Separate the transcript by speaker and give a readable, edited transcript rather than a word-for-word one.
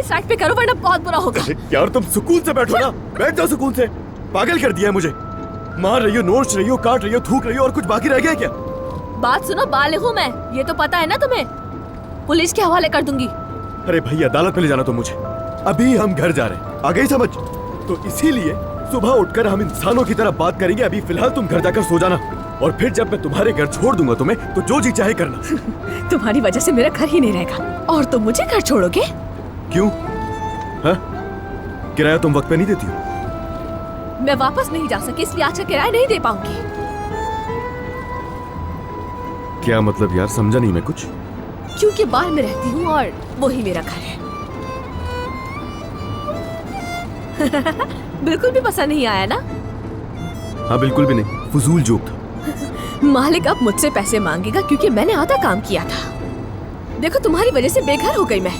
Speaker 1: गाड़ी साइड पे करो वरना बहुत बुरा होगा।
Speaker 2: यार तुम सुकून से बैठो ना, बैठ जाओ सुकून से। पागल कर दिया है मुझे। मार रही हो, नोच रही हो, काट रही हो, थूक रही हो, और कुछ बाकी रह गया क्या?
Speaker 1: बात सुनो, बालिग हूँ मैं, ये तो पता है ना तुम्हें। पुलिस के हवाले कर दूंगी।
Speaker 2: अरे भाई अदालत में ले जाना तो मुझे, अभी हम घर जा रहे हैं, आ गई समझ? तो इसीलिए सुबह उठकर हम इंसानों की तरह बात करेंगे। अभी फिलहाल तुम घर जाकर सो जाना, और फिर जब मैं तुम्हारे घर छोड़ दूंगा तुम्हें, तो जो जी चाहे करना।
Speaker 1: तुम्हारी वजह से मेरा घर ही नहीं रहेगा, और तुम मुझे घर छोड़ोगे?
Speaker 2: क्यों? हाँ? किराया तुम वक्त पे नहीं देती हो?
Speaker 1: मैं वापस नहीं जा सकी, इसलिए आज का किराया नहीं दे पाऊंगी।
Speaker 2: क्या मतलब यार, समझा नहीं मैं कुछ।
Speaker 1: क्योंकि बाहर में रहती हूँ और वही मेरा घर है। बिल्कुल भी पसंद नहीं आया ना?
Speaker 2: हाँ बिल्कुल भी नहीं, फजूल जोक था।
Speaker 1: मालिक अब मुझसे पैसे मांगेगा क्योंकि मैंने आधा काम किया था। देखो तुम्हारी वजह से बेघर हो गई मैं।